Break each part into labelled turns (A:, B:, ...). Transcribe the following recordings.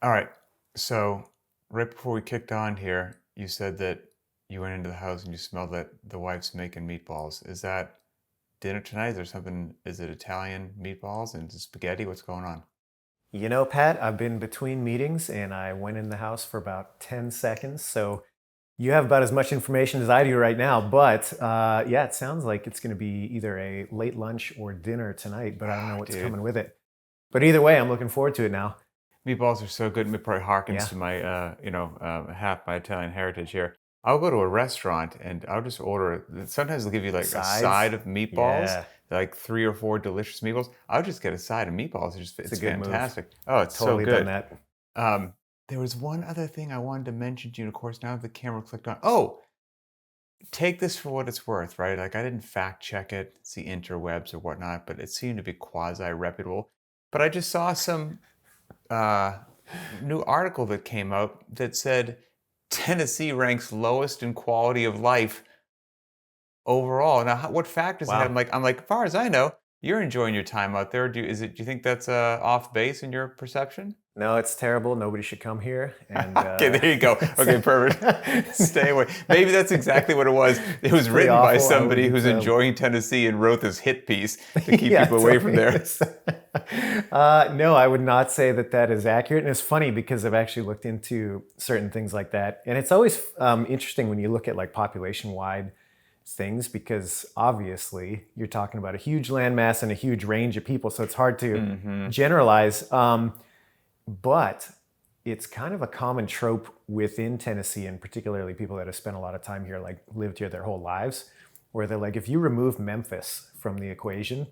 A: All right. So right before we kicked on here, you said that you went into the house and you smelled that the wife's making meatballs. Is that dinner tonight? Is there something? Is it Italian meatballs and spaghetti? What's going on?
B: You know, Pat, I've been between meetings and I went in the house for about 10 seconds. So you have about as much information as I do right now. But yeah, it sounds like it's going to be either a late lunch or dinner tonight, but I don't know
A: Ah,
B: what's
A: dude,
B: coming with it. But either way, I'm looking forward to it now.
A: meatballs are so good. It probably harkens
B: Yeah.
A: to my, half my Italian heritage here. I'll go to a restaurant and I'll just order. Sometimes they'll give you like a
B: Sides.
A: side of meatballs,
B: Yeah.
A: like 3 or 4 delicious meatballs. I'll just get a side of meatballs.
B: It's a
A: It's
B: good move.
A: fantastic. Oh, it's so
B: Totally done
A: good.
B: that.
A: Um, there was one other thing I wanted to mention to you, and of course, now the camera clicked on. Oh, take this for what it's worth, right? Like, I didn't fact check it, see interwebs or whatnot, but it seemed to be quasi reputable. But I just saw some uh, new article that came out that said Tennessee ranks lowest in quality of life overall. Now, what factors it had?
B: Wow.
A: I'm like, as far as I know, you're enjoying your time out there. Do you think that's off base in your perception?
B: No, it's terrible. Nobody should come here. And
A: Okay, there you go. Okay, perfect. Stay away. Maybe that's exactly what it was. It
B: it's
A: was
B: pretty
A: written by
B: awful. I
A: somebody
B: wouldn't.
A: who's enjoying Tennessee and wrote this hit piece to keep
B: Yeah,
A: people away from
B: totally.
A: there.
B: No, I would not say that that is accurate. And it's funny because I've actually looked into certain things like that. And it's always interesting when you look at like population wide things because obviously you're talking about a huge landmass and a huge range of people. So it's hard to
A: Hmm.
B: generalize. But it's kind of a common trope within Tennessee, and particularly people that have spent a lot of time here, like lived here their whole lives, where they're like, if you remove Memphis from the equation,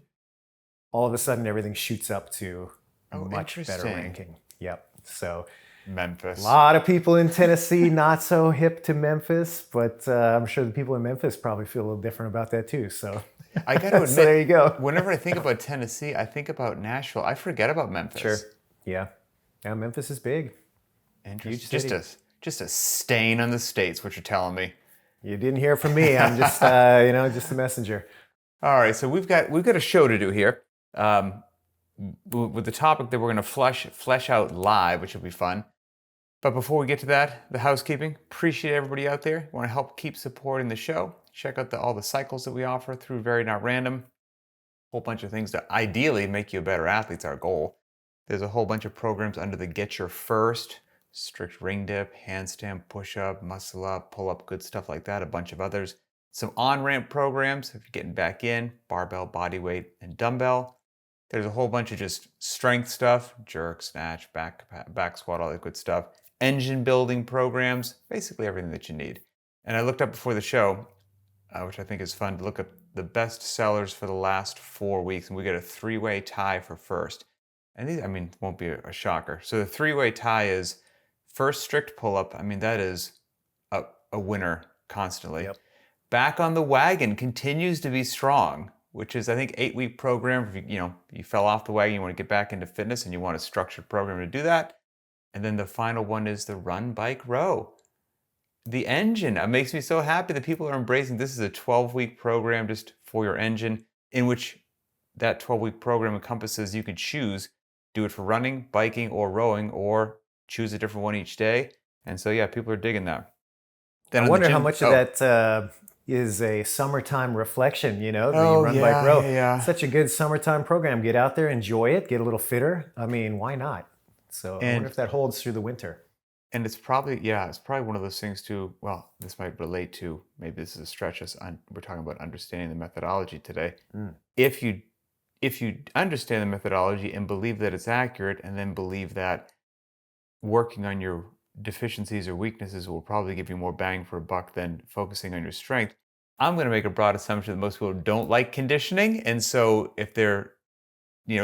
B: all of a sudden everything shoots up to
A: Oh,
B: much better
A: interesting.
B: ranking. Yep. So a
A: Memphis.
B: lot of people in Tennessee not so hip to Memphis, but I'm sure the people in Memphis probably feel a little different about that too. So,
A: I got to
B: so there you
A: admit,
B: go.
A: whenever I think about Tennessee, I think about Nashville. I forget about Memphis.
B: Sure. Yeah. Yeah. Memphis is big, huge
A: Interesting.
B: city.
A: Just a stain on the states. What you're telling me.
B: You didn't hear from me. I'm just, just a messenger.
A: All right, so we've got a show to do here, um, with the topic that we're going to flesh out live, which will be fun. But before we get to that, the housekeeping. Appreciate everybody out there. Want to help keep supporting the show? Check out all the cycles that we offer through Very Not Random. Whole bunch of things to ideally make you a better athlete's our goal. There's a whole bunch of programs under the Get Your First, strict ring dip, handstand, push up, muscle up, pull up, good stuff like that. A bunch of others. Some on-ramp programs if you're getting back in, barbell, body weight, and dumbbell. There's a whole bunch of just strength stuff, jerk, snatch, back squat, all that good stuff. Engine building programs, basically everything that you need. And I looked up before the show, which I think is fun, to look at the best sellers for the last 4 weeks, and we get a three-way tie for first. And these, I mean, won't be a shocker. So the three-way tie is first strict pull-up. I mean, that is a winner constantly.
B: Yep.
A: Back on the wagon continues to be strong, which is I think 8-week program. If you fell off the wagon, you want to get back into fitness, and you want a structured program to do that. And then the final one is the run, bike, row. The engine. It makes me so happy that people are embracing this is a 12-week program just for your engine, in which that 12-week program encompasses you can choose do it for running, biking, or rowing, or choose a different one each day. And so yeah, people are digging that.
B: I
A: Then on the
B: wonder how
A: gym.
B: much of that is a summertime reflection, the
A: Oh
B: Run Bike
A: yeah,
B: Row.
A: yeah, yeah.
B: Such a good summertime program. Get out there, enjoy it, get a little fitter. I mean, why not? So I wonder
A: And
B: if that holds through the winter.
A: it's probably one of those things too. Well, this might relate to, maybe this is a stretch. We're talking about understanding the methodology today.
B: Mm.
A: If you understand the methodology and believe that it's accurate, and then believe that working on your deficiencies or weaknesses will probably give you more bang for a buck than focusing on your strength. I'm going to make a broad assumption that most people don't like conditioning, and so if they're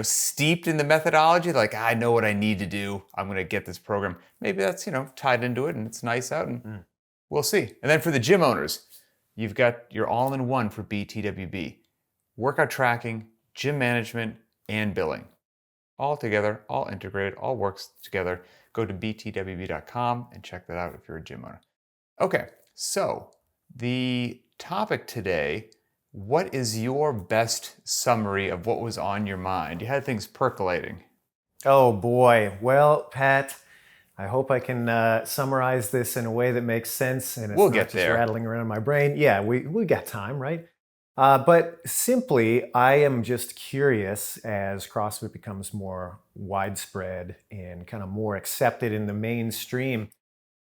A: steeped in the methodology, like I know what I need to do, I'm going to get this program. Maybe that's tied into it, and it's nice out, and
B: Mm.
A: we'll see. And then for the gym owners, you've got your all-in-one for BTWB: workout tracking, gym management, and billing. All together, all integrated, all works together. Go to btwb.com and check that out if you're a gym owner. Okay, so the topic today, what is your best summary of what was on your mind? You had things percolating.
B: Oh boy. Well, Pat, I hope I can summarize this in a way that makes sense and it's
A: We'll
B: not
A: get
B: just
A: there.
B: rattling around in my brain. Yeah, we got time, right? But simply, I am just curious as CrossFit becomes more widespread and kind of more accepted in the mainstream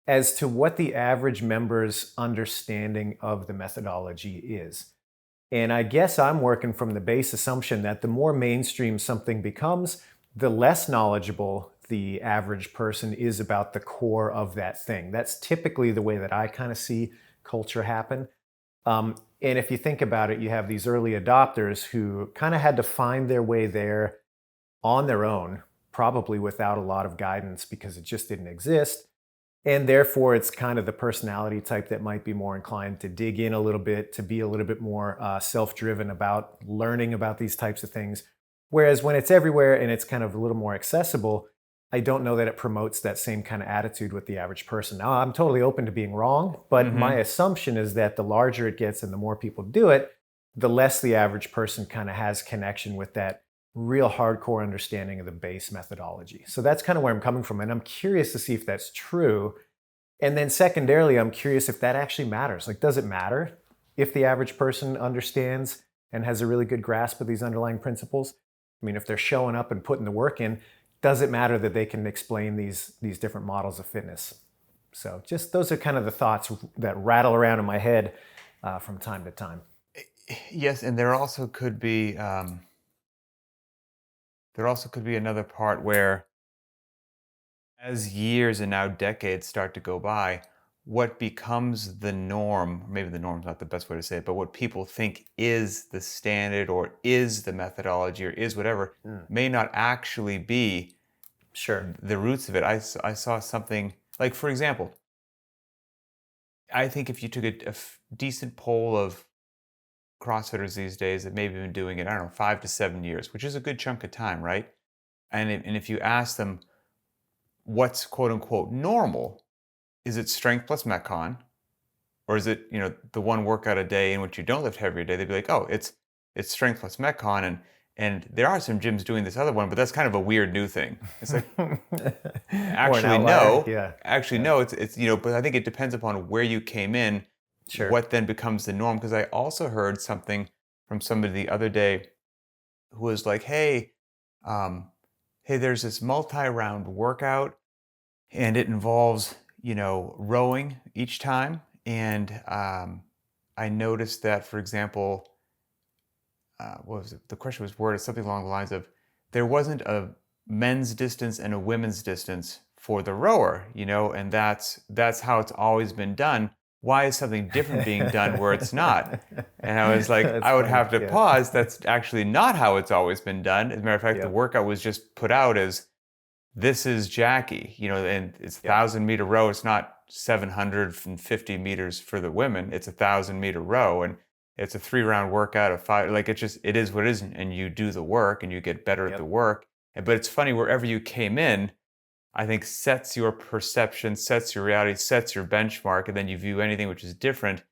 B: as to what the average member's understanding of the methodology is. And I guess I'm working from the base assumption that the more mainstream something becomes, the less knowledgeable the average person is about the core of that thing. That's typically the way that I kind of see culture happen. And if you think about it, you have these early adopters who kind of had to find their way there on their own, probably without a lot of guidance because it just didn't exist. And therefore, it's kind of the personality type that might be more inclined to dig in a little bit, to be a little bit more self-driven about learning about these types of things. Whereas when it's everywhere and it's kind of a little more accessible, I don't know that it promotes that same kind of attitude with the average person. Now, I'm totally open to being wrong, but my
A: Mm-hmm.
B: assumption is that the larger it gets and the more people do it, the less the average person kind of has connection with that real hardcore understanding of the base methodology. So that's kind of where I'm coming from. And I'm curious to see if that's true. And then secondarily, I'm curious if that actually matters. Like, does it matter if the average person understands and has a really good grasp of these underlying principles? I mean, if they're showing up and putting the work in, does it matter that they can explain these different models of fitness? So just those are kind of the thoughts that rattle around in my head from time to time.
A: Yes, and there also could be another part where, as years and now decades start to go by, what becomes the norm, maybe the norm's not the best way to say it, but what people think is the standard or is the methodology or is whatever,
B: Mm,
A: may not actually be
B: sure.
A: the roots of it. I saw something like, for example, I think if you took a decent poll of CrossFitters these days that maybe been doing it, I don't know, 5 to 7 years, which is a good chunk of time, right? And if you ask them what's quote unquote normal, is it strength plus metcon, or is it the one workout a day in which you don't lift heavy a day? They'd be like, oh, it's strength plus metcon, and there are some gyms doing this other one, but that's kind of a weird new thing. It's like,
B: Or an
A: actually
B: outlier.
A: no,
B: Yeah.
A: actually
B: Yeah.
A: no. It's but I think it depends upon where you came in,
B: Sure.
A: what then becomes the norm. Because I also heard something from somebody the other day who was like, um, hey, there's this multi-round workout and it involves, rowing each time. And I noticed that, for example, what was it? The question was worded something along the lines of there wasn't a men's distance and a women's distance for the rower, and that's how it's always been done. Why is something different being done where it's not? And I was like,
B: That's
A: I would
B: funny.
A: have to
B: Yeah.
A: pause. That's actually not how it's always been done. As a matter of fact, the
B: Yep.
A: workout was just put out as this is Jackie, and it's a
B: Yep.
A: 1,000 meter row. It's not 750 meters for the women. It's a 1,000 meter row, and it's a 3 round workout of five. Like it is what it is, and you do the work, and you get better at the
B: Yep.
A: work. But it's funny, wherever you came in, I think sets your perception, sets your reality, sets your benchmark, and then you view anything which is different,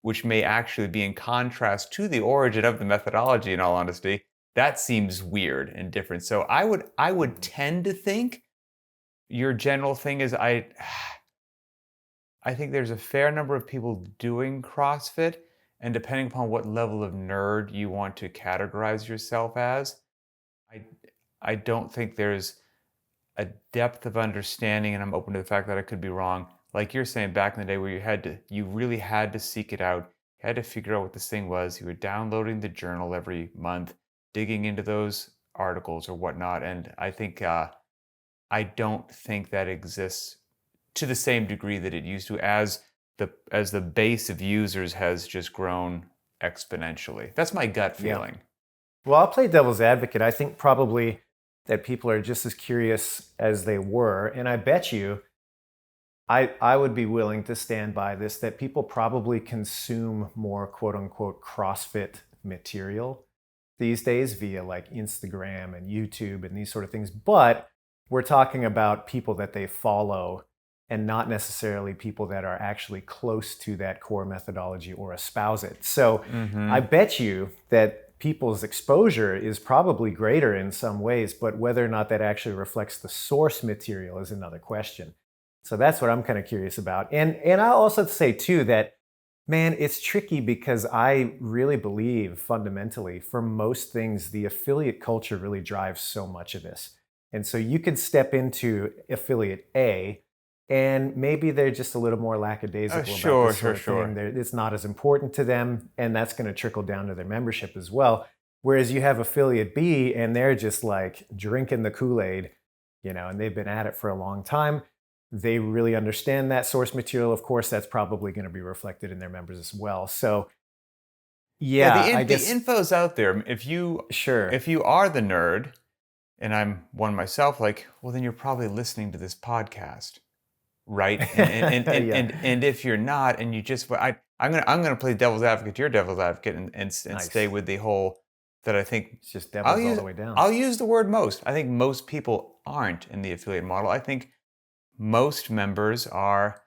A: which may actually be in contrast to the origin of the methodology. In all honesty, that seems weird and different. So I would
B: Mhm.
A: tend to think your general thing is I think there's a fair number of people doing CrossFit, and depending upon what level of nerd you want to categorize yourself as, I I don't think there's a depth of understanding, and I'm open to the fact that I could be wrong. Like you're saying back in the day where you really had to seek it out, you had to figure out what this thing was. You were downloading the journal every month, digging into those articles or whatnot. And I don't think that exists to the same degree that it used to as the base of users has just grown exponentially. That's my gut
B: Yeah.
A: feeling.
B: Well, I'll play devil's advocate. I think probably that people are just as curious as they were. And I bet you I would be willing to stand by this that people probably consume more quote unquote CrossFit material these days via like Instagram and YouTube and these sort of things. But we're talking about people that they follow and not necessarily people that are actually close to that core methodology or espouse it. So I
A: Mm-hmm.
B: bet you that people's exposure is probably greater in some ways, but whether or not that actually reflects the source material is another question. So that's what I'm kind of curious about. And I also say too that, man, it's tricky because I really believe fundamentally for most things, the affiliate culture really drives so much of this. And so you could step into affiliate A and maybe they're just a little more lackadaisical about
A: Sure,
B: this
A: sure,
B: sort of thing.
A: sure.
B: It's not as important to them, and that's going to trickle down to their membership as well. Whereas you have affiliate B and they're just like drinking the Kool-Aid, and they've been at it for a long time. They really understand that source material. Of course, that's probably going to be reflected in their members as well. So,
A: Yeah,
B: yeah, I
A: the
B: guess,
A: info's out there.
B: sure.
A: If you are the nerd, and I'm one myself, like, well, then you're probably listening to this podcast, right?
B: Yeah,
A: And if you're not, and you just, I'm gonna play devil's advocate to your devil's advocate, and stay
B: nice.
A: with the whole that I think
B: It's just
A: I'll
B: devils all
A: use
B: the way down.
A: I'll use the word most. I think most people aren't in the affiliate model. I think most members are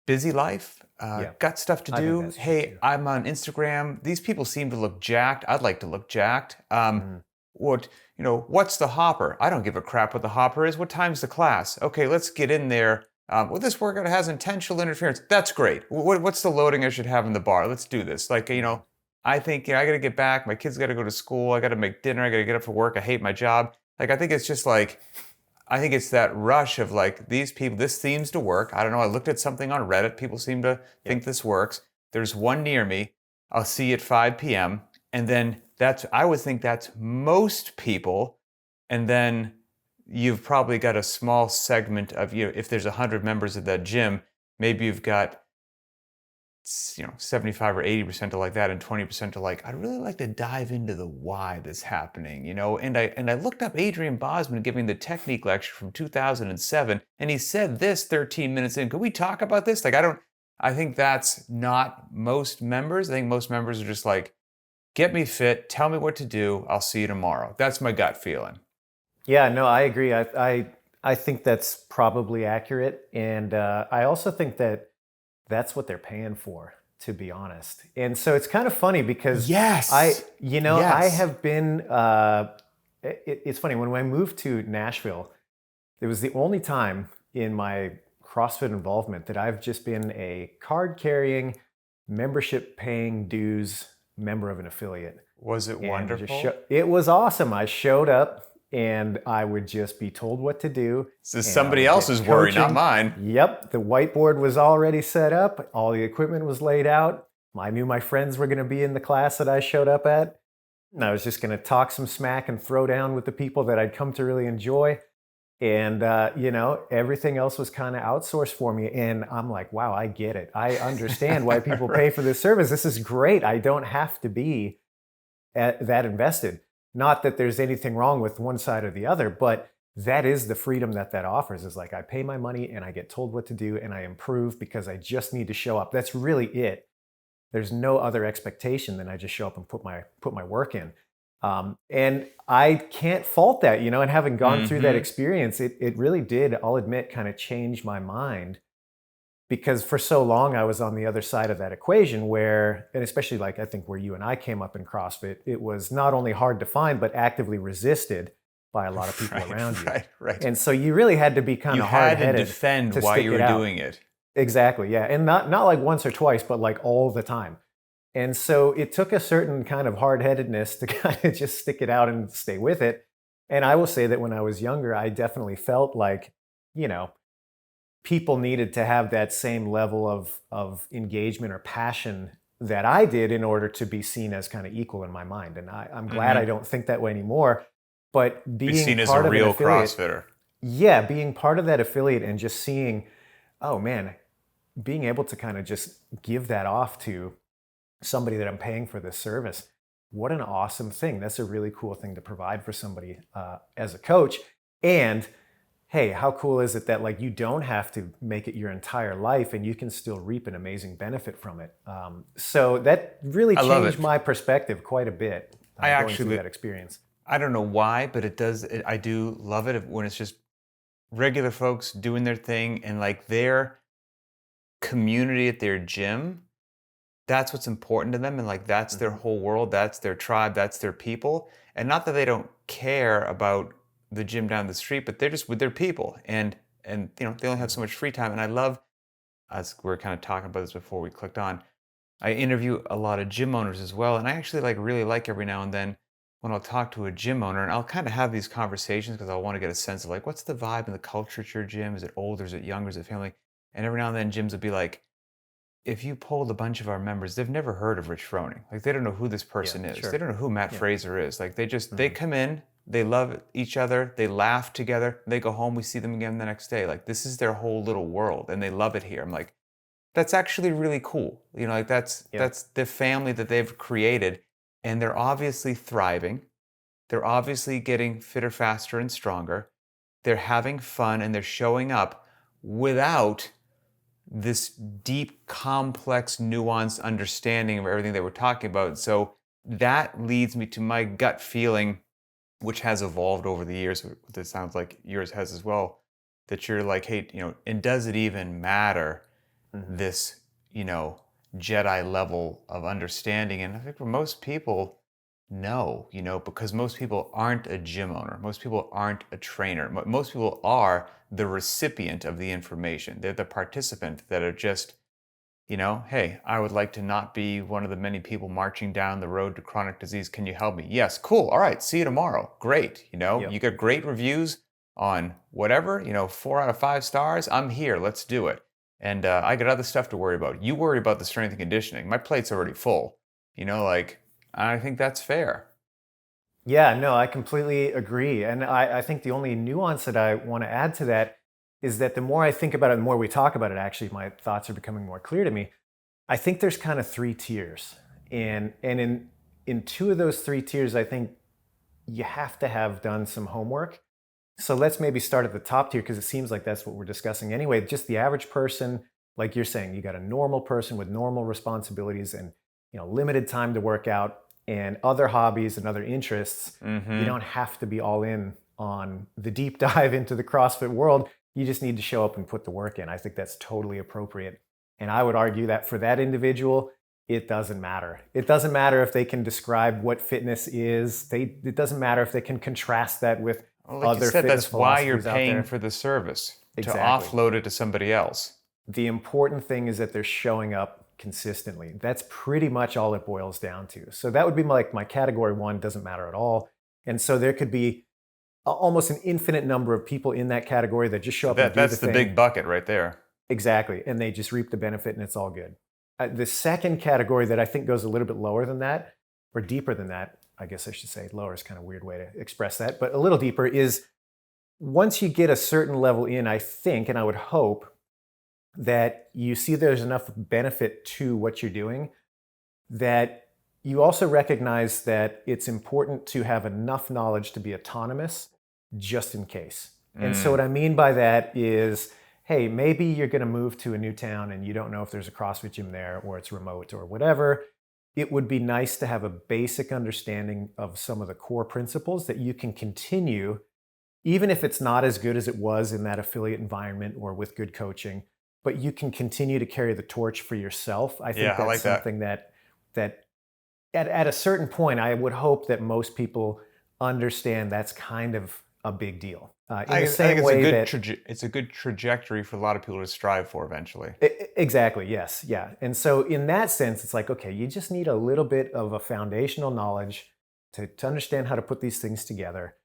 A: busy life,
B: Yeah,
A: got stuff to
B: I think
A: do.
B: that's true
A: Hey,
B: too.
A: I'm on Instagram. These people seem to look jacked. I'd like to look jacked.
B: Mm,
A: What's the hopper? I don't give a crap what the hopper is. What time's the class? Okay, let's get in there. Well, this workout has intentional interference. That's great. What's the loading I should have in the bar? Let's do this. Like,
B: yeah.
A: I think I got to get back. My kids got to go to school. I got to make dinner. I got to get up for work. I hate my job. Like, I think it's just like, I think it's that rush of like these people, this seems to work. I don't know. I looked at something on Reddit. People seem to think
B: Yep.
A: this works. There's one near me. I'll see you at 5 p.m. And then I would think that's most people. And then you've probably got a small segment of, if there's 100 members of that gym, maybe you've got 75 or 80% are like that, and 20% are like, I'd really like to dive into the why this happening, and I looked up Adrian Bosman giving the technique lecture from 2007, and he said this 13 minutes in. Could we talk about this? Like, I think that's not most members. I think most members are just like, get me fit, tell me what to do, I'll see you tomorrow. That's my gut feeling.
B: Yeah, no, I agree. I think that's probably accurate, and I also think that that's what they're paying for, to be honest. And so it's kind of funny because
A: Yes.
B: I
A: Yes.
B: have been. It's funny when I moved to Nashville. It was the only time in my CrossFit involvement that I've just been a card carrying, membership paying dues member of an affiliate.
A: Was it
B: And
A: wonderful?
B: it was awesome. I showed up and I would just be told what to do,
A: This is
B: and I
A: somebody
B: would get
A: else's worry, not
B: coaching.
A: mine.
B: Yep, the whiteboard was already set up, all the equipment was laid out. I knew my friends were going to be in the class that I showed up at. And I was just going to talk some smack and throw down with the people that I'd come to really enjoy. And, everything else was kind of outsourced for me. And I'm like, wow, I get it. I understand why people pay
A: Right.
B: for this service. This is great. I don't have to be that invested. Not that there's anything wrong with one side or the other, but that is the freedom that offers, is like I pay my money and I get told what to do and I improve because I just need to show up. That's really it. There's no other expectation than I just show up and put my work in. And I can't fault that, and having gone through that
A: Hmm.
B: experience, it really did, I'll admit, kind of change my mind, because for so long I was on the other side of that equation where, and especially like I think where you and I came up in CrossFit, it was not only hard to find, but actively resisted by a lot of people around
A: Right,
B: you.
A: right, right.
B: And so you really had to be kind
A: You
B: of hard
A: had to
B: headed
A: defend
B: to
A: why
B: stick
A: you
B: it
A: were
B: out.
A: doing it.
B: Exactly. Yeah. And not like once or twice, but like all the time. And so it took a certain kind of hard headedness to kind of just stick it out and stay with it. And I will say that when I was younger, I definitely felt like, you know, people needed to have that same level of engagement or passion that I did in order to be seen as kind of equal in my mind. And I'm glad I
A: Hmm.
B: don't think that way anymore. But
A: Be
B: being
A: seen as a
B: part of an
A: real
B: affiliate,
A: CrossFitter.
B: yeah, being part of that affiliate and just seeing, oh man, being able to kind of just give that off to somebody that I'm paying for this service. What an awesome thing. That's a really cool thing to provide for somebody as a coach. And hey, how cool is it that like you don't have to make it your entire life and you can still reap an amazing benefit from it. So that really
A: I love
B: changed
A: it.
B: my perspective quite a bit
A: I
B: going through
A: actually,
B: that experience.
A: I don't know why, but it does. I do love it when it's just regular folks doing their thing and like their community at their gym. That's what's important to them, and like that's their
B: Mhm.
A: whole world. That's their tribe. That's their people. And not that they don't care about the gym down the street, but they're just with their people. And and they only have so much free time. And I love, as we are kind of talking about this before we clicked on, I interview a lot of gym owners as well, and I actually really like every now and then when I'll talk to a gym owner, and I'll kind of have these conversations because I want to get a sense of like, what's the vibe and the culture at your gym? Is it older? Is it younger? Is it family? And every now and then gyms will be like, if you polled a bunch of our members, they've never heard of Rich Froning. Like, they don't know who this
B: Yeah,
A: person is. They
B: sure.
A: don't know who Matt
B: Yeah.
A: Fraser is. Like, they
B: Mhm.
A: come in, they love each other, they laugh together, they go home, we see them again the next day. Like, this is their whole little world, and they love it here. I'm like, that's actually really cool. Like,
B: Yeah.
A: that's the family that they've created, and they're obviously thriving. They're obviously getting fitter, faster, and stronger. They're having fun, and they're showing up without this deep, complex, nuanced understanding of everything they were talking about. So that leads me to my gut feeling, which has evolved over the years. It sounds like yours has as well. That you're like, hey, and does it even matter,
B: Mhm.
A: this, Jedi level of understanding? And I think for most people, no, because most people aren't a gym owner. Most people aren't a trainer. Most people are the recipient of the information. They're the participant that are just, hey, I would like to not be one of the many people marching down the road to chronic disease. Can you help me? Yes, cool. All right, see you tomorrow. Great. You
B: Yep.
A: got great reviews on whatever, 4 out of 5 stars. I'm here. Let's do it. And I got other stuff to worry about. You worry about the strength and conditioning. My plate's already full. Like, I think that's fair.
B: Yeah, no, I completely agree. And I think the only nuance that I want to add to that is that the more I think about it, the more we talk about it, actually, my thoughts are becoming more clear to me. I think there's kind of three tiers. And in two of those three tiers, I think you have to have done some homework. So let's maybe start at the top tier because it seems like that's what we're discussing anyway. Just the average person, like you're saying, you got a normal person with normal responsibilities and limited time to work out and other hobbies and other interests. You
A: Mm-hmm.
B: don't have to be all in on the deep dive into the CrossFit world. You just need to show up and put the work in. I think that's totally appropriate. And I would argue that for that individual, it doesn't matter. It doesn't matter if they can describe what fitness is. It doesn't matter if they can contrast that with
A: Well, like you
B: other
A: said,
B: fitness
A: that's why you're
B: philosophies out
A: paying
B: there.
A: for the service, to
B: Exactly.
A: offload it to somebody else.
B: The important thing is that they're showing up consistently. That's pretty much all it boils down to. So that would be like my category one, doesn't matter at all. And so there could be almost an infinite number of people in that category that just show
A: So
B: up and do the
A: that's the
B: thing.
A: big bucket right there.
B: Exactly. And they just reap the benefit and it's all good. The second category that I think goes a little bit lower than that, or deeper than that, I guess I should say, lower is kind of a weird way to express that, but a little deeper is once you get a certain level in, I think, and I would hope that you see there's enough benefit to what you're doing that you also recognize that it's important to have enough knowledge to be autonomous just in case. And so what
A: Mm.
B: I mean by that is, hey, maybe you're going to move to a new town and you don't know if there's a CrossFit gym there or it's remote or whatever. It would be nice to have a basic understanding of some of the core principles that you can continue, even if it's not as good as it was in that affiliate environment or with good coaching, but you can continue to carry the torch for yourself. I
A: Yeah,
B: think
A: I
B: that's
A: like that.
B: something that at a certain point, I would hope that most people understand that's kind of a big deal. In the
A: I think
B: same
A: it's a
B: way
A: good
B: that
A: it's a good trajectory for a lot of people to strive for eventually.
B: exactly, yes, yeah. And so in that sense, it's like, okay, you just need a little bit of a foundational knowledge to understand how to put these things together.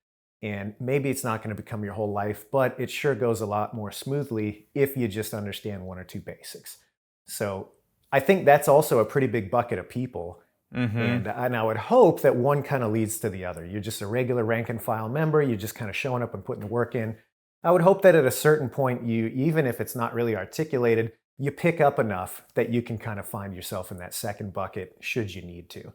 B: And maybe it's not going to become your whole life, but it sure goes a lot more smoothly if you just understand one or two basics. So I think that's also a pretty big bucket of people.
A: Mm-hmm.
B: And I would hope that one kind of leads to the other. You're just a regular rank and file member. You're just kind of showing up and putting the work in. I would hope that at a certain point, even if it's not really articulated, you pick up enough that you can kind of find yourself in that second bucket should you need to.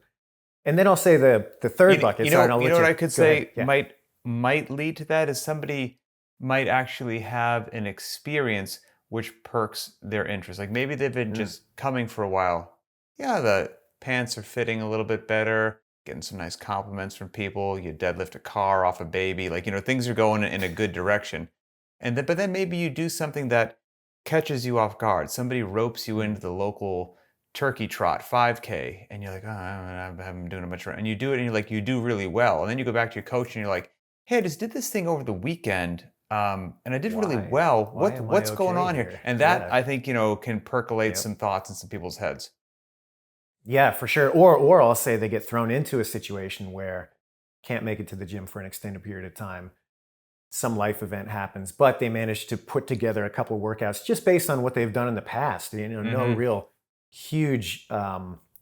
B: And then I'll say the third bucket. Sorry, and I'll
A: You know
B: let
A: what
B: you
A: I could
B: go ahead.
A: say
B: Yeah.
A: might lead to that is somebody might actually have an experience which perks their interest. Like, maybe they've been
B: Mm,
A: just coming for a while. Yeah, the pants are fitting a little bit better, getting some nice compliments from people. You deadlift a car off a baby. Like, things are going in a good direction. But then maybe you do something that catches you off guard. Somebody ropes you
B: mm,
A: into the local turkey trot 5K, and you're like, oh, I haven't been doing it much, and you do it, and you're like, you do really well, and then you go back to your coach and you're like, hey, I just did this thing over the weekend. and I did really
B: Why?
A: well.
B: Why am I
A: What's going
B: okay
A: on here?
B: here?
A: And that,
B: Yeah.
A: I think, can percolate
B: Yep.
A: some thoughts in some people's heads.
B: Yeah, for sure. Or I'll say they get thrown into a situation where can't make it to the gym for an extended period of time. Some life event happens, but they manage to put together a couple of workouts just based on what they've done in the past. No
A: Hmm.
B: real huge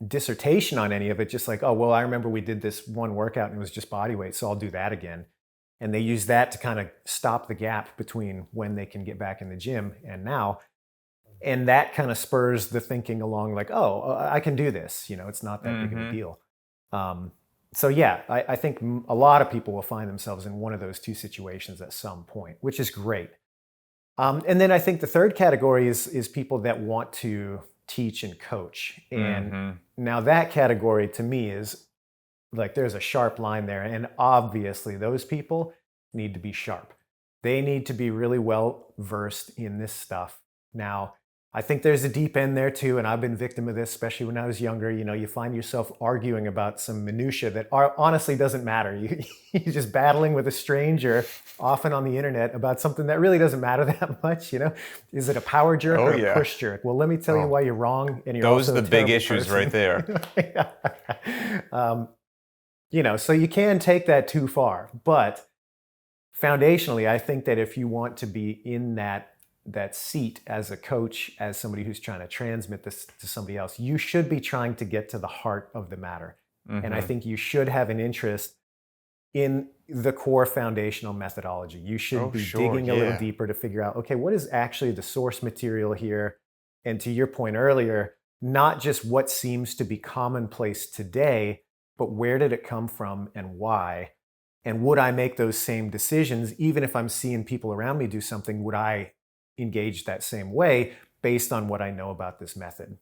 B: dissertation on any of it. Just like, oh, well, I remember we did this one workout and it was just body weight, so I'll do that again. And they use that to kind of stop the gap between when they can get back in the gym and now. And that kind of spurs the thinking along like, oh, I can do this. It's not that big of a
A: Hmm.
B: deal. Um, so yeah, I think a lot of people will find themselves in one of those two situations at some point, which is great. And then I think the third category is people that want to teach and coach. And
A: Hmm.
B: now that category to me is like there's a sharp line there. And obviously those people need to be sharp. They need to be really well versed in this stuff. Now, I think there's a deep end there too, and I've been victim of this, especially when I was younger. You find yourself arguing about some minutia that honestly doesn't matter. You're just battling with a stranger, often on the internet, about something that really doesn't matter that much. Is it a power jerk
A: Oh
B: or a
A: yeah.
B: push jerk? Well, let me tell you
A: Oh,
B: why you're wrong, and you're
A: those are
B: also a
A: the big
B: terrible
A: issues right
B: person.
A: there.
B: um, so you can take that too far, but foundationally, I think that if you want to be in that seat as a coach, as somebody who's trying to transmit this to somebody else, you should be trying to get to the heart of the matter. And I
A: Hmm.
B: think you should have an interest in the core foundational methodology. You should
A: Oh,
B: be
A: sure.
B: digging a little
A: Yeah.
B: deeper to figure out, okay, what is actually the source material here? And to your point earlier, not just what seems to be commonplace today, but where did it come from and why? And would I make those same decisions, even if I'm seeing people around me do something? Would I engage that same way based on what I know about this method?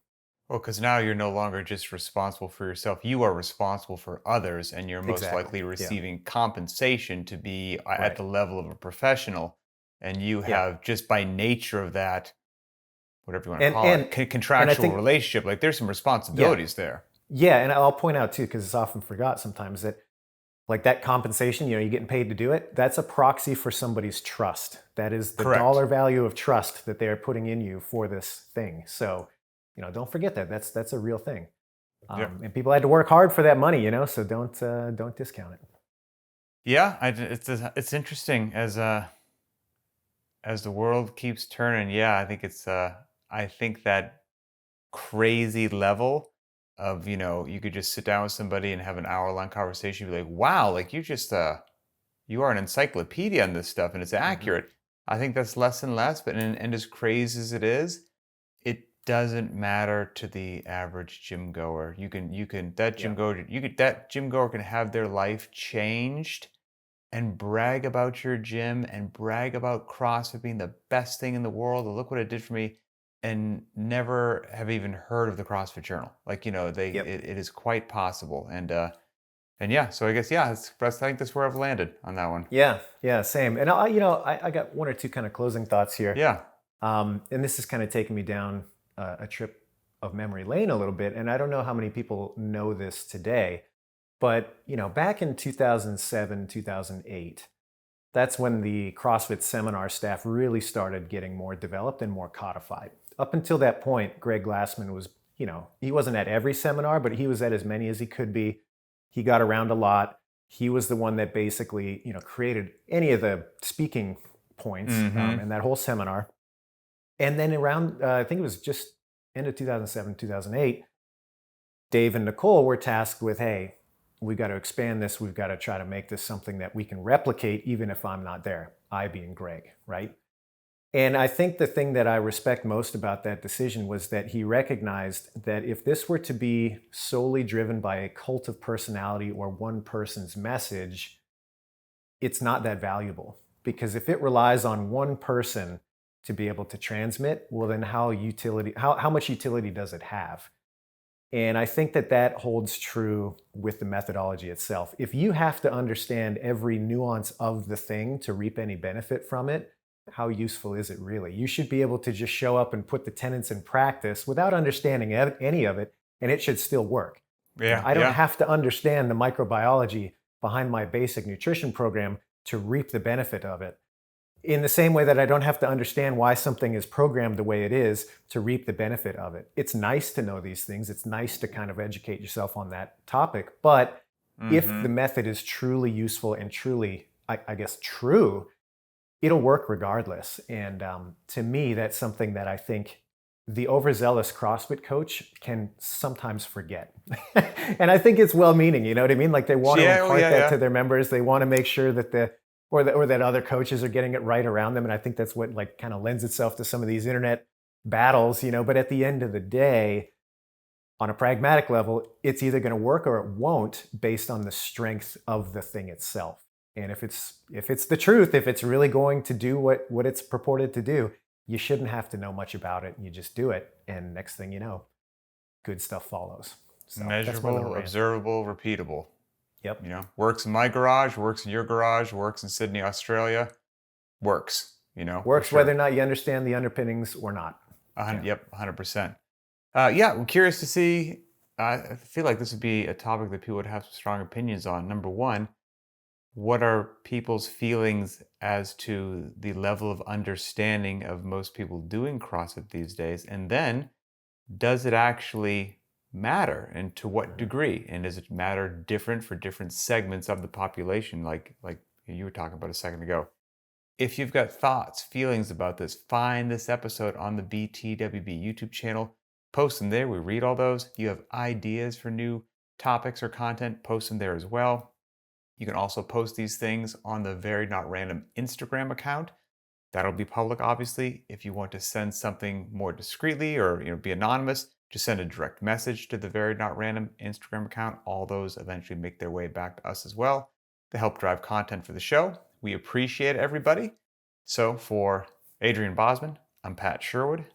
A: Well, because now you're no longer just responsible for yourself. You are responsible for others, and you're most
B: Exactly.
A: likely
B: Yeah.
A: receiving compensation to be at
B: Right.
A: the level of a professional. And you
B: Yeah.
A: have, just by nature of that, whatever you want to
B: And
A: call it,
B: and and I
A: contractual
B: think,
A: relationship, like there's some
B: yeah.
A: responsibilities there.
B: Yeah, and I'll point out too, because it's often forgot sometimes that like that compensation, you're getting paid to do it. That's a proxy for somebody's trust. That is the
A: Correct.
B: dollar value of trust that they are putting in you for this thing. So, don't forget that. That's a real thing.
A: Yeah.
B: And people had to work hard for that money, so don't discount it.
A: Yeah. It's interesting as the world keeps turning. Yeah. I think that crazy level of, you could just sit down with somebody and have an hour-long conversation, be like, wow, like you are an encyclopedia on this stuff and it's
B: Hmm.
A: accurate. I think that's less and less, but and as crazy as it is, it doesn't matter to the average gym goer.
B: Yeah.
A: That gym goer can have their life changed and brag about your gym and brag about CrossFit being the best thing in the world. And look what it did for me. And never have even heard of the CrossFit Journal. Like,
B: Yep.
A: it is quite possible. And yeah, so I guess, yeah, I think that's where I've landed on that one.
B: Yeah. Yeah. Same. And I got one or two kind of closing thoughts here.
A: Yeah.
B: And this is kind of taking me down a trip of memory lane a little bit. And I don't know how many people know this today, but back in 2007, 2008, that's when the CrossFit seminar staff really started getting more developed and more codified. Up until that point, Greg Glassman was, he wasn't at every seminar, but he was at as many as he could be. He got around a lot. He was the one that basically, created any of the speaking points
A: Mm-hmm.
B: in that whole seminar. And then around, I think it was just end of 2007, 2008, Dave and Nicole were tasked with, hey, we've got to expand this. We've got to try to make this something that we can replicate, even if I'm not there, I being Greg, right? And I think the thing that I respect most about that decision was that he recognized that if this were to be solely driven by a cult of personality or one person's message, it's not that valuable. Because if it relies on one person to be able to transmit, well, then how much utility does it have? And I think that holds true with the methodology itself. If you have to understand every nuance of the thing to reap any benefit from it, how useful is it really? You should be able to just show up and put the tenets in practice without understanding any of it, and it should still work.
A: Yeah.
B: I don't
A: Yeah.
B: have to understand the microbiology behind my basic nutrition program to reap the benefit of it. In the same way that I don't have to understand why something is programmed the way it is to reap the benefit of it. It's nice to know these things. It's nice to kind of educate yourself on that topic. But if the
A: Mm-hmm.
B: method is truly useful and truly, I guess, true, it'll work regardless. And to me, that's something that I think the overzealous CrossFit coach can sometimes forget. And I think it's well-meaning, you know what I mean? Like they want to
A: Yeah, oh
B: impart
A: yeah,
B: that
A: yeah.
B: to their members. They want to make sure that or that other coaches are getting it right around them. And I think that's what like kind of lends itself to some of these internet battles, you know. But at the end of the day, on a pragmatic level, it's either going to work or it won't based on the strength of the thing itself. And if it's the truth, if it's really going to do what it's purported to do, you shouldn't have to know much about it. You just do it, and next thing you know, good stuff follows. So that's my little
A: Measurable,
B: rant.
A: observable, repeatable.
B: Yep.
A: Works in my garage, works in your garage, works in Sydney, Australia. Works, for
B: Works whether or
A: sure.
B: not you understand the underpinnings or not. Yeah.
A: Yep, 100%. Yeah, I'm curious to see. I feel like this would be a topic that people would have strong opinions on. Number one, what are people's feelings as to the level of understanding of most people doing CrossFit these days? And then, does it actually matter, and to what
B: Mhm.
A: degree? And does it matter different for different segments of the population, like you were talking about a second ago? If you've got thoughts, feelings about this, find this episode on the btwb YouTube channel, post them there. We read all those. You have ideas for new topics or content, post them there as well. You can also post these things on the Very Not Random Instagram account. That'll be public, obviously. If you want to send something more discreetly or be anonymous, just send a direct message to the Very Not Random Instagram account. All those eventually make their way back to us as well to help drive content for the show. We appreciate everybody. So for Adrian Bosman, I'm Pat Sherwood,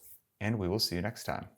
A: and we will see you next time.